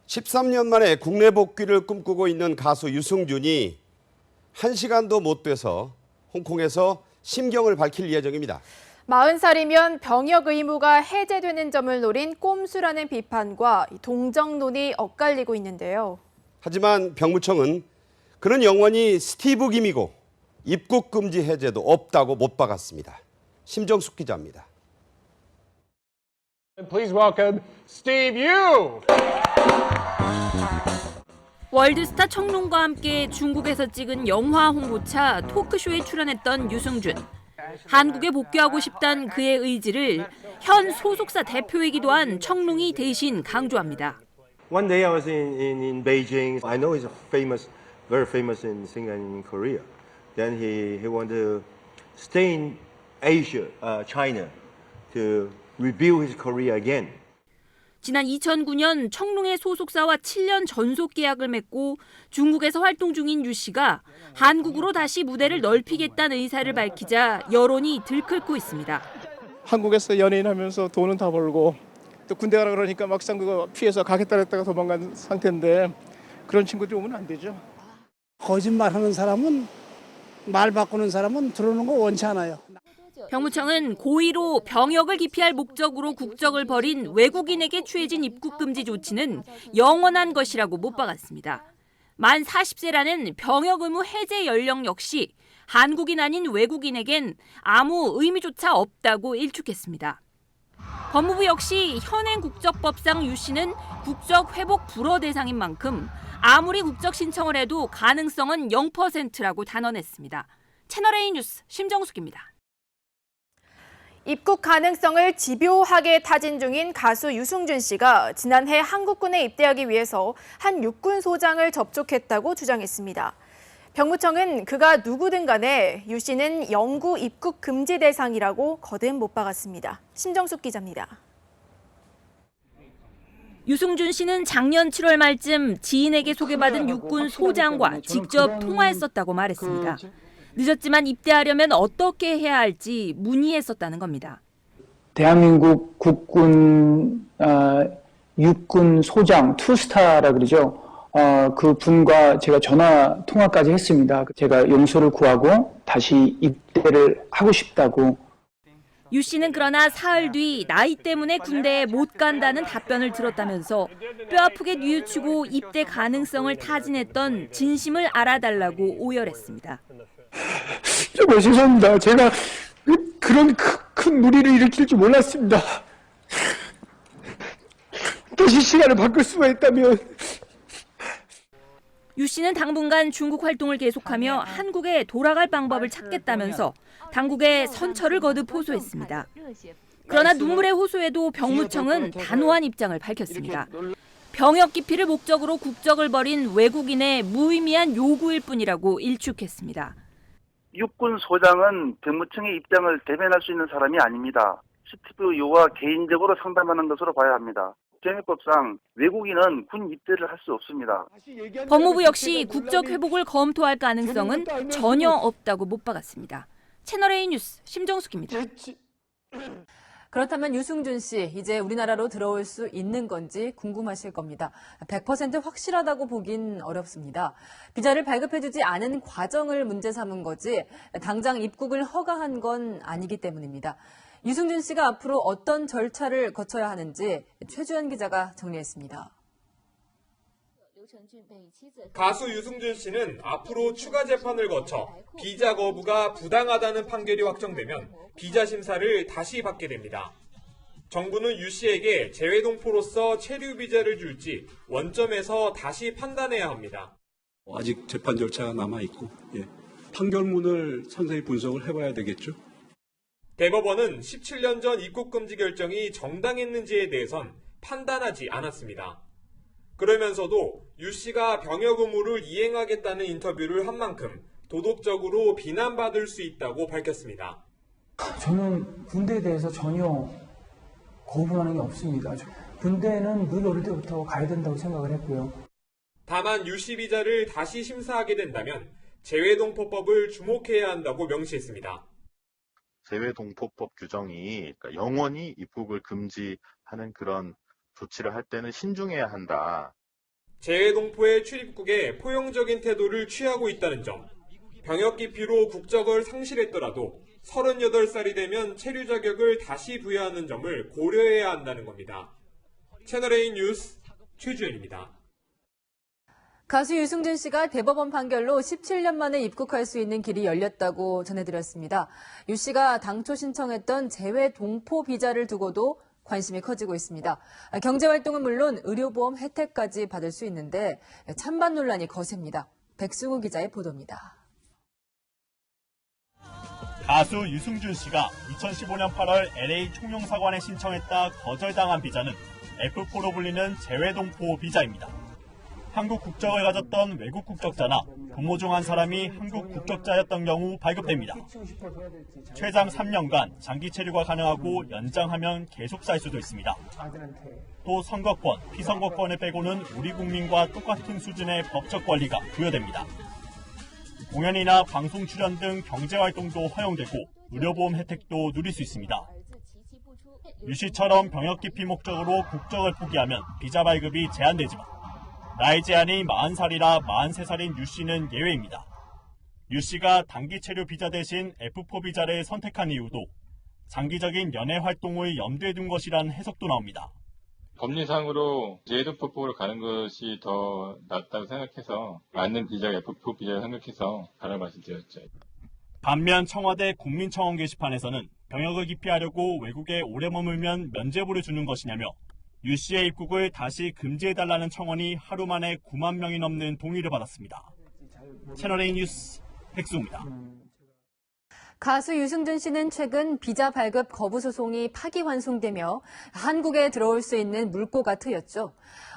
13년 만에 국내 복귀를 꿈꾸고 있는 가수 유승준이 1시간도 못 돼서 홍콩에서 심경을 밝힐 예정입니다. 40살이면 병역 의무가 해제되는 점을 노린 꼼수라는 비판과 동정론이 엇갈리고 있는데요. 하지만 병무청은 그는 영원히 스티브 김이고 입국 금지 해제도 없다고 못 박았습니다. 심정숙 기자입니다. Please welcome Steve Yu. 월드스타 청룡과 함께 중국에서 찍은 영화 홍보차 토크쇼에 출연했던 유승준. 한국에 복귀하고 싶다는 그의 의지를 현 소속사 대표이기도 한 청룡이 대신 강조합니다. One day I was in Beijing. I know he's famous, very famous in Singapore and in Korea. Then he wanted to stay in Asia, China, to rebuild his career again. 지난 2009년 청룡의 소속사와 7년 전속 계약을 맺고 중국에서 활동 중인 유 씨가 한국으로 다시 무대를 넓히겠다는 의사를 밝히자 여론이 들끓고 있습니다. 한국에서 연예인 하면서 돈은 다 벌고 또 군대 가라 그러니까 막상 그거 피해서 가겠다 했다가 도망간 상태인데 그런 친구들 오면 안 되죠. 거짓말하는 사람은 말 바꾸는 사람은 들어오는 거 원치 않아요. 병무청은 고의로 병역을 기피할 목적으로 국적을 버린 외국인에게 취해진 입국 금지 조치는 영원한 것이라고 못 박았습니다. 만 40세라는 병역 의무 해제 연령 역시 한국인 아닌 외국인에겐 아무 의미조차 없다고 일축했습니다. 법무부 역시 현행 국적법상 유 씨는 국적 회복 불허 대상인 만큼 아무리 국적 신청을 해도 가능성은 0%라고 단언했습니다. 채널A 뉴스 심정숙입니다. 입국 가능성을 집요하게 타진 중인 가수 유승준 씨가 지난해 한국군에 입대하기 위해서 한 육군 소장을 접촉했다고 주장했습니다. 병무청은 그가 누구든 간에 유 씨는 영구 입국 금지 대상이라고 거듭 못 박았습니다. 심정숙 기자입니다. 유승준 씨는 작년 7월 말쯤 지인에게 소개받은 육군 소장과 직접 통화했었다고 말했습니다. 늦었지만 입대하려면 어떻게 해야 할지 문의했었다는 겁니다. 대한민국 국군 육군 소장 투스타라 그러죠. 그 분과 제가 전화 통화까지 했습니다. 제가 용서를 구하고 다시 입대를 하고 싶다고. 유 씨는 그러나 사흘 뒤 나이 때문에 군대에 못 간다는 답변을 들었다면서 뼈아프게 뉘우치고 입대 가능성을 타진했던 진심을 알아달라고 오열했습니다. 정말 죄송합니다. 제가 그런 큰 무리를 일으킬 줄 몰랐습니다. 다시 시간을 바꿀 수가 있다면. 유 씨는 당분간 중국 활동을 계속하며 한국에 돌아갈 방법을 찾겠다면서 당국에 선처를 거듭 호소했습니다. 그러나 눈물의 호소에도 병무청은 단호한 입장을 밝혔습니다. 병역 기피를 목적으로 국적을 버린 외국인의 무의미한 요구일 뿐이라고 일축했습니다. 육군 소장은 병무청의 입장을 대변할 수 있는 사람이 아닙니다. 스티브 유와 개인적으로 상담하는 것으로 봐야 합니다. 병역법상 외국인은 군 입대를 할 수 없습니다. 법무부 역시 국적 회복을 검토할 가능성은 전혀 없다고 못 박았습니다. 채널A 뉴스 심정숙입니다. 그렇다면 유승준 씨, 이제 우리나라로 들어올 수 있는 건지 궁금하실 겁니다. 100% 확실하다고 보긴 어렵습니다. 비자를 발급해주지 않은 과정을 문제 삼은 거지 당장 입국을 허가한 건 아니기 때문입니다. 유승준 씨가 앞으로 어떤 절차를 거쳐야 하는지 최주연 기자가 정리했습니다. 가수 유승준 씨는 앞으로 추가 재판을 거쳐 비자 거부가 부당하다는 판결이 확정되면 비자 심사를 다시 받게 됩니다. 정부는 유 씨에게 재외동포로서 체류 비자를 줄지 원점에서 다시 판단해야 합니다. 아직 재판 절차가 남아있고 판결문을 상세히 분석을 해봐야 되겠죠. 대법원은 17년 전 입국 금지 결정이 정당했는지에 대해선 판단하지 않았습니다. 그러면서도 유 씨가 병역 의무를 이행하겠다는 인터뷰를 한 만큼 도덕적으로 비난받을 수 있다고 밝혔습니다. 저는 군대에 대해서 전혀 거부하는 게 없습니다. 군대는 늘 어릴 때부터 가야 된다고 생각을 했고요. 다만 유 씨 비자를 다시 심사하게 된다면 재외동포법을 주목해야 한다고 명시했습니다. 재외동포법 규정이 영원히 입국을 금지하는 그런 조치를 할 때는 신중해야 한다. 재외동포의 출입국에 포용적인 태도를 취하고 있다는 점, 병역 기피로 국적을 상실했더라도 38살이 되면 체류 자격을 다시 부여하는 점을 고려해야 한다는 겁니다. 채널A 뉴스 최주현입니다. 가수 유승준 씨가 대법원 판결로 17년 만에 입국할 수 있는 길이 열렸다고 전해드렸습니다. 유 씨가 당초 신청했던 재외 동포 비자를 두고도 관심이 커지고 있습니다. 경제활동은 물론 의료보험 혜택까지 받을 수 있는데 찬반 논란이 거셉니다. 백승우 기자의 보도입니다. 가수 유승준 씨가 2015년 8월 LA 총영사관에 신청했다 거절당한 비자는 F4로 불리는 재외동포 비자입니다. 한국 국적을 가졌던 외국 국적자나 부모 중 한 사람이 한국 국적자였던 경우 발급됩니다. 최장 3년간 장기 체류가 가능하고 연장하면 계속 살 수도 있습니다. 또 선거권, 피선거권을 빼고는 우리 국민과 똑같은 수준의 법적 권리가 부여됩니다. 공연이나 방송 출연 등 경제활동도 허용되고 의료보험 혜택도 누릴 수 있습니다. 유 씨처럼 병역 기피 목적으로 국적을 포기하면 비자 발급이 제한되지만 나이 제한이 40살이라 43살인 유 씨는 예외입니다. 유 씨가 단기 체류 비자 대신 F4 비자를 선택한 이유도 장기적인 연애 활동을 염두에 둔 것이란 해석도 나옵니다. 법리상으로 재외동포로 가는 것이 더 낫다고 생각해서 맞는 비자가 F4 비자를 생각해서 가라고 말씀드렸죠. 반면 청와대 국민청원 게시판에서는 병역을 기피하려고 외국에 오래 머물면 면죄부를 주는 것이냐며 유 씨의 입국을 다시 금지해달라는 청원이 하루 만에 9만 명이 넘는 동의를 받았습니다. 채널A 뉴스 백수입니다. 가수 유승준 씨는 최근 비자 발급 거부 소송이 파기환송되며 한국에 들어올 수 있는 물꼬가 트였죠.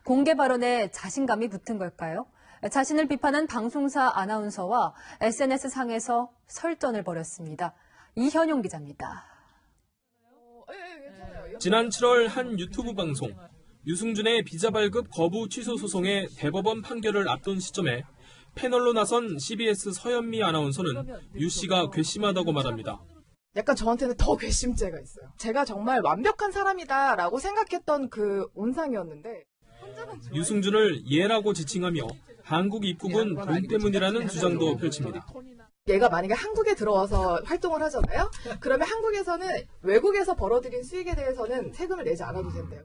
공개 발언에 자신감이 붙은 걸까요? 자신을 비판한 방송사 아나운서와 SNS상에서 설전을 벌였습니다. 이현용 기자입니다. 지난 7월 한 유튜브 방송, 유승준의 비자 발급 거부 취소 소송의 대법원 판결을 앞둔 시점에 패널로 나선 CBS 서현미 아나운서는 유 씨가 괘씸하다고 말합니다. 약간 저한테는 더 괘씸죄가 있어요. 제가 정말 완벽한 사람이다라고 생각했던 그 온상이었는데 유승준을 예라고 지칭하며 한국 입국은 돈 때문이라는 주장도 펼칩니다. 얘가 만약에 한국에 들어와서 활동을 하잖아요. 그러면 한국에서는 외국에서 벌어들인 수익에 대해서는 세금을 내지 않아도 된대요.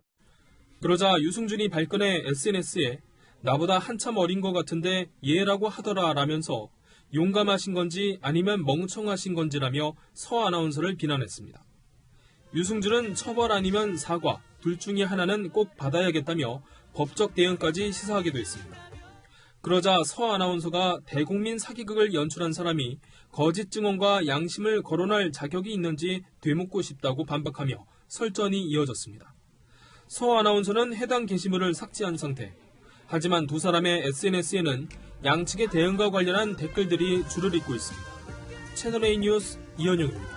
그러자 유승준이 발끈해 SNS에 나보다 한참 어린 것 같은데 예라고 하더라 라면서 용감하신 건지 아니면 멍청하신 건지라며 서 아나운서를 비난했습니다. 유승준은 처벌 아니면 사과, 둘 중에 하나는 꼭 받아야겠다며 법적 대응까지 시사하기도 했습니다. 그러자 서 아나운서가 대국민 사기극을 연출한 사람이 거짓 증언과 양심을 거론할 자격이 있는지 되묻고 싶다고 반박하며 설전이 이어졌습니다. 서 아나운서는 해당 게시물을 삭제한 상태. 하지만 두 사람의 SNS에는 양측의 대응과 관련한 댓글들이 줄을 잇고 있습니다. 채널A 뉴스 이현영입니다.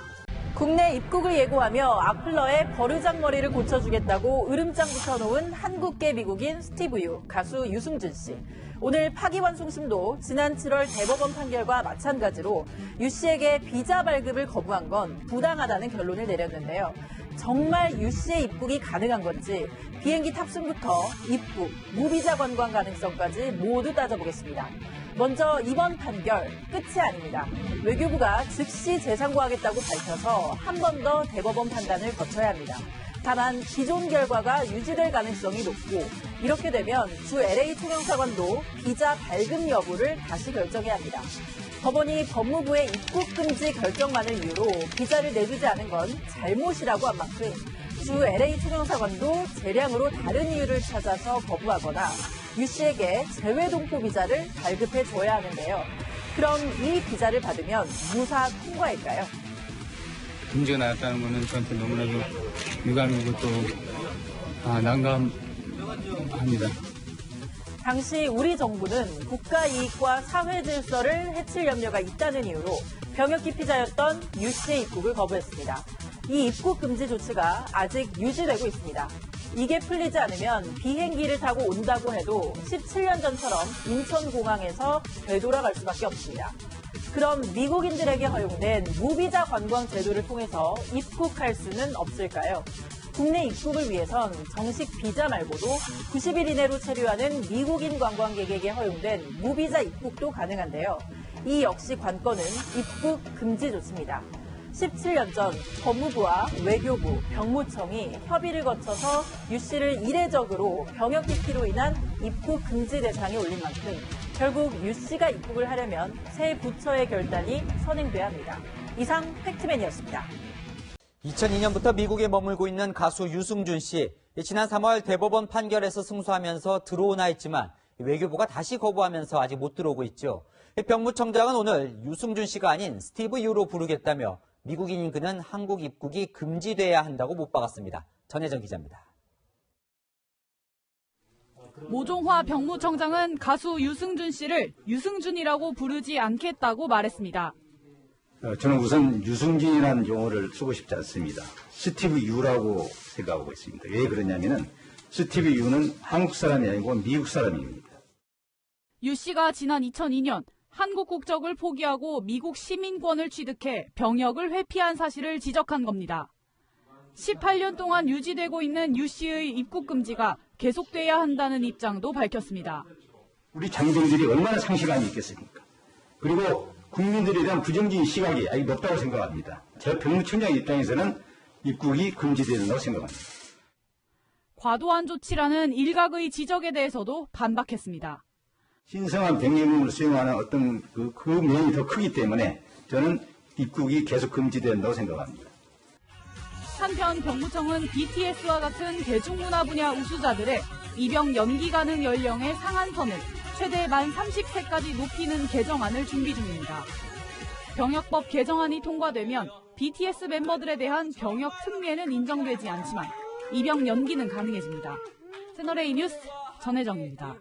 국내 입국을 예고하며 악플러의 버르장머리를 고쳐주겠다고 으름장 붙여놓은 한국계 미국인 스티브 유, 가수 유승준 씨. 오늘 파기환송심도 지난 7월 대법원 판결과 마찬가지로 유 씨에게 비자 발급을 거부한 건 부당하다는 결론을 내렸는데요. 정말 유 씨의 입국이 가능한 건지 비행기 탑승부터 입국, 무비자 관광 가능성까지 모두 따져보겠습니다. 먼저 이번 판결 끝이 아닙니다. 외교부가 즉시 재상고하겠다고 밝혀서 한 번 더 대법원 판단을 거쳐야 합니다. 다만 기존 결과가 유지될 가능성이 높고 이렇게 되면 주 LA 총영사관도 비자 발급 여부를 다시 결정해야 합니다. 법원이 법무부의 입국 금지 결정만을 이유로 비자를 내주지 않은 건 잘못이라고 한 만큼 주 LA 총영사관도 재량으로 다른 이유를 찾아서 거부하거나 유 씨에게 재외동포 비자를 발급해 줘야 하는데요. 그럼 이 비자를 받으면 무사 통과일까요? 금지가 나왔다는 것은 저한테 너무나도 유감이고 또 난감합니다. 당시 우리 정부는 국가 이익과 사회 질서를 해칠 염려가 있다는 이유로 병역 기피자였던 유 씨의 입국을 거부했습니다. 이 입국 금지 조치가 아직 유지되고 있습니다. 이게 풀리지 않으면 비행기를 타고 온다고 해도 17년 전처럼 인천공항에서 되돌아갈 수밖에 없습니다. 그럼 미국인들에게 허용된 무비자 관광 제도를 통해서 입국할 수는 없을까요? 국내 입국을 위해선 정식 비자 말고도 90일 이내로 체류하는 미국인 관광객에게 허용된 무비자 입국도 가능한데요. 이 역시 관건은 입국 금지 조치입니다. 17년 전 법무부와 외교부, 병무청이 협의를 거쳐서 유 씨를 이례적으로 병역 기피로 인한 입국 금지 대상에 올린 만큼 결국 유 씨가 입국을 하려면 새 부처의 결단이 선행돼야 합니다. 이상 팩트맨이었습니다. 2002년부터 미국에 머물고 있는 가수 유승준 씨. 지난 3월 대법원 판결에서 승소하면서 들어오나 했지만 외교부가 다시 거부하면서 아직 못 들어오고 있죠. 병무청장은 오늘 유승준 씨가 아닌 스티브 유로 부르겠다며 미국인인 그는 한국 입국이 금지돼야 한다고 못 박았습니다. 전혜정 기자입니다. 모종화 병무청장은 가수 유승준 씨를 유승준이라고 부르지 않겠다고 말했습니다. 저는 우선 유승준이라는 용어를 쓰고 싶지 않습니다. 스티브 유라고 생각하고 있습니다. 왜 그러냐면은 스티브 유는 한국 사람이 아니고 미국 사람입니다. 유 씨가 지난 2002년 한국 국적을 포기하고 미국 시민권을 취득해 병역을 회피한 사실을 지적한 겁니다. 18년 동안 유지되고 있는 유 씨의 입국 금지가 계속돼야 한다는 입장도 밝혔습니다. 우리 장병들이 얼마나 상실감이 있겠습니까? 그리고 국민들에 대한 부정적인 시각이 아주 높다고 생각합니다. 제 병무청장 입장에서는 입국이 금지된다고 생각합니다. 과도한 조치라는 일각의 지적에 대해서도 반박했습니다. 신성한 병역을 수용하는 어떤 그 면이 더 크기 때문에 저는 입국이 계속 금지된다고 생각합니다. 한편 병무청은 BTS와 같은 대중문화 분야 우수자들의 입영 연기 가능 연령의 상한선을 최대 만 30세까지 높이는 개정안을 준비 중입니다. 병역법 개정안이 통과되면 BTS 멤버들에 대한 병역 특례는 인정되지 않지만 입영 연기는 가능해집니다. 채널A 뉴스 전혜정입니다.